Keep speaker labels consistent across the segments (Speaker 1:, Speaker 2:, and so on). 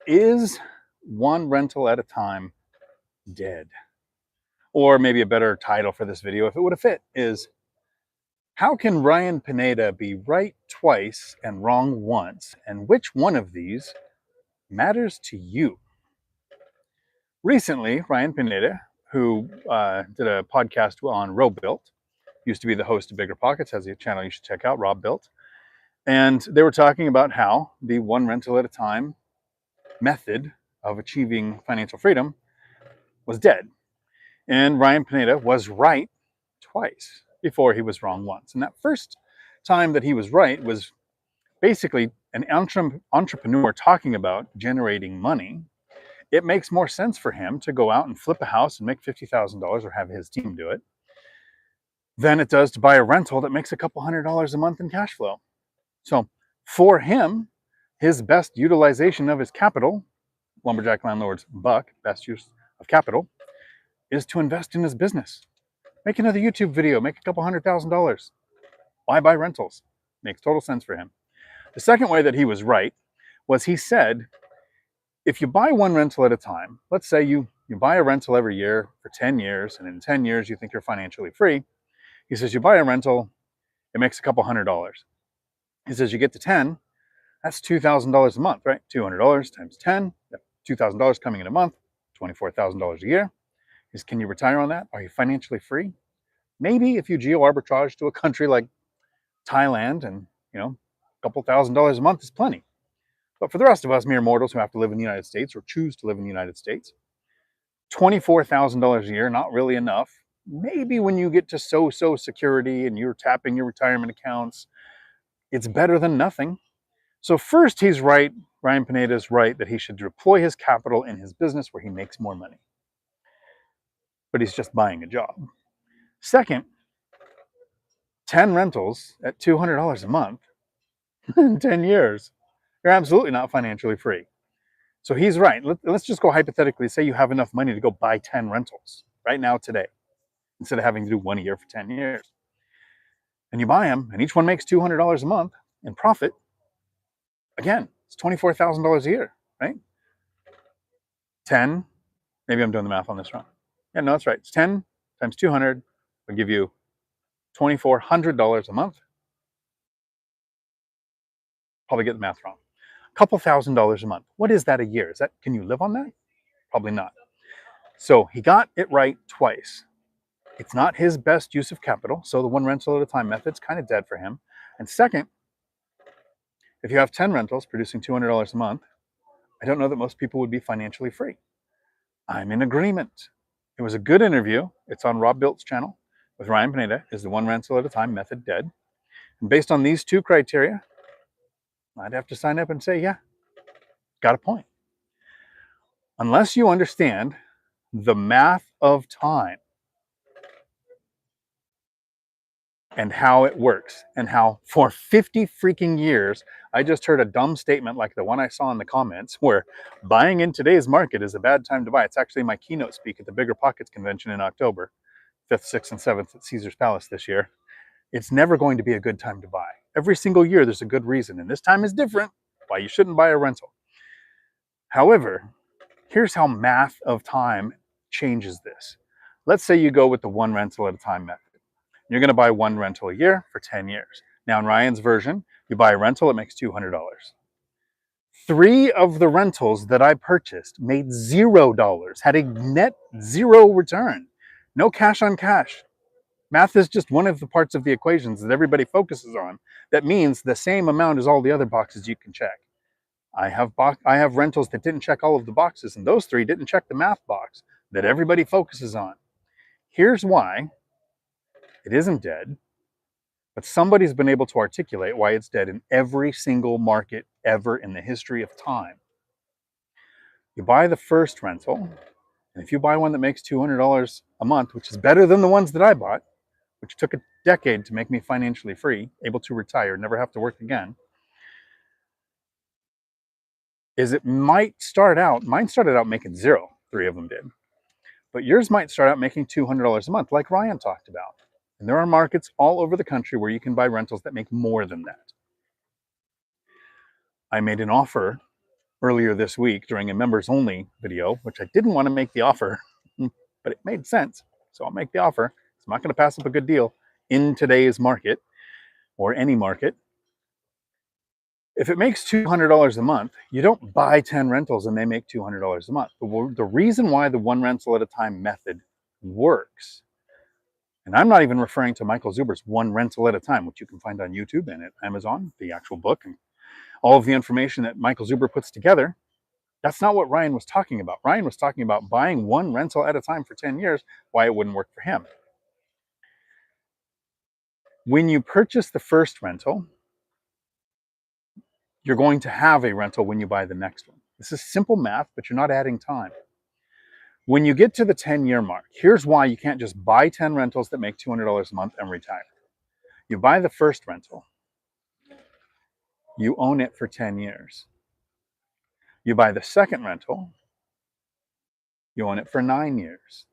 Speaker 1: Is one rental at a time dead? Or maybe a better title for this video, if it would have fit, is how can Ryan Pineda be right twice and wrong once? And which one of these matters to you? Recently, Ryan Pineda, who did a podcast on Robuilt, used to be the host of BiggerPockets, has a channel you should check out, Rob Built. And they were talking about how the one rental at a time method of achieving financial freedom was dead. And Ryan Pineda was right twice before he was wrong once. And that first time that he was right was basically an entrepreneur talking about generating money. It makes more sense for him to go out and flip a house and make $50,000 or have his team do it than it does to buy a rental that makes a couple $100 a month in cash flow. So for him, his best utilization of his capital, lumberjack landlord's buck, best use of capital, is to invest in his business. Make another YouTube video, make a couple $100,000. Why buy rentals? Makes total sense for him. The second way that he was right was he said, if you buy one rental at a time, let's say you buy a rental every year for 10 years, and in 10 years you think you're financially free. He says you buy a rental, it makes a couple $100. He says you get to 10, that's $2,000 a month, right? $200 times 10, $2,000 coming in a month, $24,000 a year. He says, can you retire on that? Are you financially free? Maybe if you geo arbitrage to a country like Thailand and, a couple $1,000s a month is plenty. But for the rest of us mere mortals who have to live in the United States or choose to live in the United States, $24,000 a year, not really enough. Maybe when you get to so-so security and you're tapping your retirement accounts, it's better than nothing. So first, he's right, Ryan Pineda is right, that he should deploy his capital in his business where he makes more money. But he's just buying a job. Second, 10 rentals at $200 a month in 10 years, you're absolutely not financially free. So he's right. Let's just go hypothetically, say you have enough money to go buy 10 rentals right now today, instead of having to do one a year for 10 years. And you buy them, and each one makes $200 a month in profit. Again, it's $24,000 a year, right? 10, maybe I'm doing the math on this wrong. Yeah, no, that's right. It's 10 times 200 will give you $2,400 a month. Probably get the math wrong. A couple $1,000s a month. What is that a year? Can you live on that? Probably not. So he got it right twice. It's not his best use of capital, so the one rental at a time method's kind of dead for him. And second, if you have 10 rentals producing $200 a month, I don't know that most people would be financially free. I'm in agreement. It was a good interview. It's on Rob Built's channel with Ryan Pineda. Is the one rental at a time method dead? And based on these two criteria, I'd have to sign up and say, yeah, got a point. Unless you understand the math of time and how it works, and how for 50 freaking years, I just heard a dumb statement like the one I saw in the comments where buying in today's market is a bad time to buy. It's actually my keynote speak at the BiggerPockets convention in October, 5th, 6th, and 7th at Caesar's Palace this year. It's never going to be a good time to buy. Every single year there's a good reason, and this time is different why you shouldn't buy a rental. However, here's how math of time changes this. Let's say you go with the one rental at a time method. You're going to buy one rental a year for 10 years. Now in Ryan's version, you buy a rental, it makes $200. 3 of the rentals that I purchased made $0, had a net zero return. No cash on cash. Math is just one of the parts of the equations that everybody focuses on. That means the same amount as all the other boxes you can check. I have rentals that didn't check all of the boxes, and those 3 didn't check the math box that everybody focuses on. Here's why it isn't dead, but somebody's been able to articulate why it's dead in every single market ever in the history of time. You buy the first rental, and if you buy one that makes $200 a month, which is better than the ones that I bought, which took a decade to make me financially free, able to retire, never have to work again, is it might start out, mine started out making 0, 3 of them did, but yours might start out making $200 a month, like Ryan talked about. And there are markets all over the country where you can buy rentals that make more than that. I made an offer earlier this week during a members only video, which I didn't want to make the offer, but it made sense. So I'll make the offer. I'm not going to pass up a good deal in today's market or any market. If it makes $200 a month, you don't buy 10 rentals and they make $200 a month. The reason why the one rental at a time method works, and I'm not even referring to Michael Zuber's One Rental at a Time, which you can find on YouTube and at Amazon, the actual book, and all of the information that Michael Zuber puts together. That's not what Ryan was talking about. Ryan was talking about buying one rental at a time for 10 years, why it wouldn't work for him. When you purchase the first rental, you're going to have a rental when you buy the next one. This is simple math, but you're not adding time. When you get to the 10-year mark, here's why you can't just buy 10 rentals that make $200 a month and retire. You buy the first rental, you own it for 10 years. You buy the second rental, you own it for 9 years.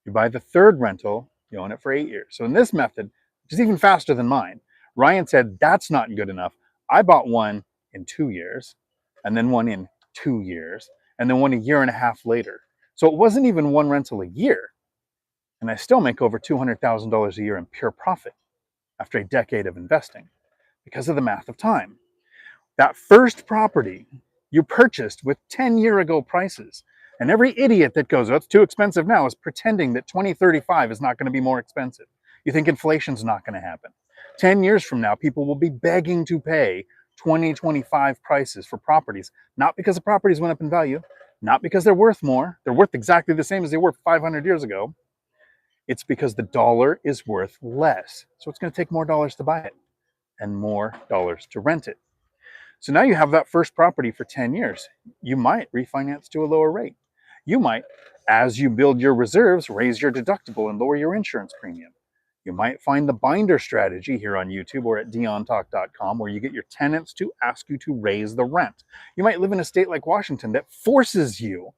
Speaker 1: You buy the third rental, you own it for 8 years. So in this method, which is even faster than mine, Ryan said, that's not good enough. I bought one in 2 years, and then one in 2 years, and then one a year and a half later. So it wasn't even one rental a year. And I still make over $200,000 a year in pure profit after a decade of investing because of the math of time. That first property you purchased with 10-year-ago prices. And every idiot that goes, oh, it's too expensive now, is pretending that 2035 is not going to be more expensive. You think inflation's not going to happen. 10 years from now, people will be begging to pay 2025 prices for properties, not because the properties went up in value, not because they're worth more. They're worth exactly the same as they were 500 years ago. It's because the dollar is worth less. So it's going to take more dollars to buy it and more dollars to rent it. So now you have that first property for 10 years. You might refinance to a lower rate. You might, as you build your reserves, raise your deductible and lower your insurance premium. You might find the binder strategy here on YouTube or at DionTalk.com, where you get your tenants to ask you to raise the rent. You might live in a state like Washington that forces you,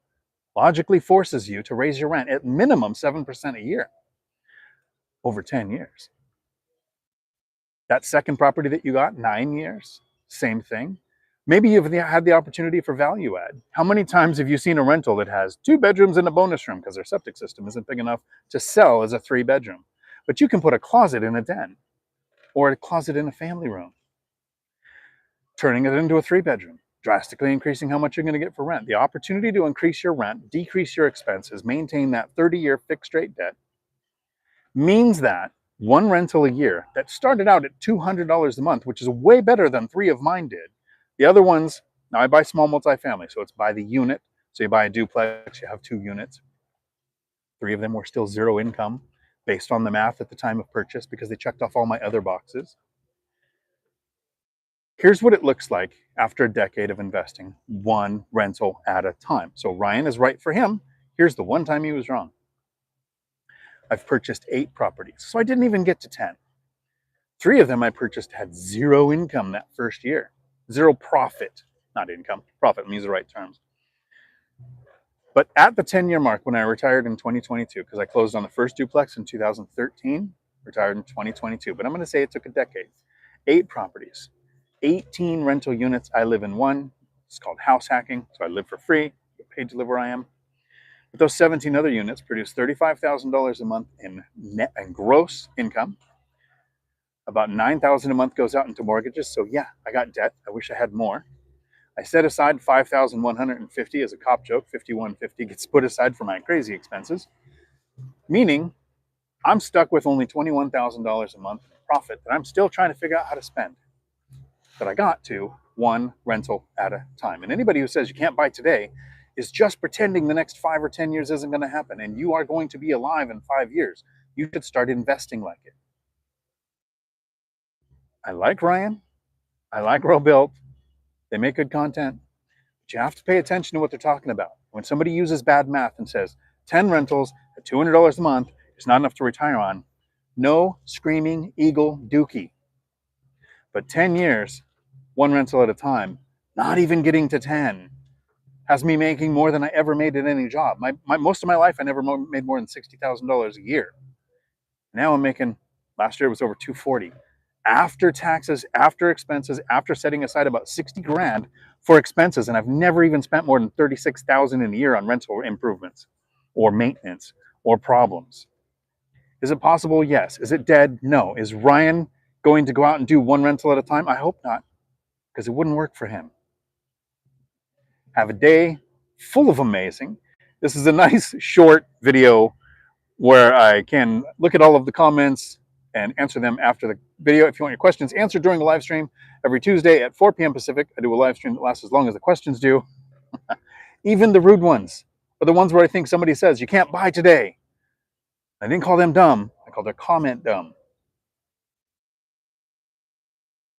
Speaker 1: logically forces you to raise your rent at minimum 7% a year over 10 years. That second property that you got, 9 years, same thing. Maybe you've had the opportunity for value add. How many times have you seen a rental that has 2 bedrooms and a bonus room because their septic system isn't big enough to sell as a 3-bedroom? But you can put a closet in a den or a closet in a family room, turning it into a 3-bedroom, drastically increasing how much you're going to get for rent. The opportunity to increase your rent, decrease your expenses, maintain that 30-year fixed rate debt means that one rental a year that started out at $200 a month, which is way better than 3 of mine did. The other ones, now I buy small multifamily, so it's by the unit. So you buy a duplex, you have 2 units. 3 of them were still 0 income based on the math at the time of purchase because they checked off all my other boxes. Here's what it looks like after a decade of investing, one rental at a time. So Ryan is right for him. Here's the one time he was wrong. I've purchased 8 properties, so I didn't even get to 10. 3 of them I purchased had 0 income that first year. 0 profit, not income, profit, let me use the right terms. But at the 10-year mark, when I retired in 2022, because I closed on the first duplex in 2013, retired in 2022, but I'm going to say it took a decade. 8 properties, 18 rental units. I live in one. It's called house hacking, so I live for free, get paid to live where I am. But those 17 other units produce $35,000 a month in net and gross income. About $9,000 a month goes out into mortgages. So yeah, I got debt. I wish I had more. I set aside $5,150 as a cop joke. $5,150 gets put aside for my crazy expenses, meaning I'm stuck with only $21,000 a month in profit that I'm still trying to figure out how to spend. But I got to one rental at a time. And anybody who says you can't buy today is just pretending the next 5 or 10 years isn't going to happen, and you are going to be alive in 5 years. You should start investing like it. I like Ryan. I like Robuilt. They make good content. But you have to pay attention to what they're talking about. When somebody uses bad math and says 10 rentals at $200 a month is not enough to retire on, no screaming eagle dookie. But 10 years, one rental at a time, not even getting to 10, has me making more than I ever made in any job. Most of my life, I never made more than $60,000 a year. Now I'm making, last year it was over $240,000 after taxes, after expenses, after setting aside about 60 grand for expenses, and I've never even spent more than 36,000 in a year on rental improvements or maintenance or problems. Is it possible? Yes. Is it dead? No. Is Ryan going to go out and do one rental at a time? I hope not, because it wouldn't work for him. Have a day full of amazing. This is a nice short video where I can look at all of the comments and answer them after the video. If you want your questions answered during the live stream, every Tuesday at 4 p.m. Pacific, I do a live stream that lasts as long as the questions do. Even the rude ones, or the ones where I think somebody says, you can't buy today. I didn't call them dumb. I called their comment dumb.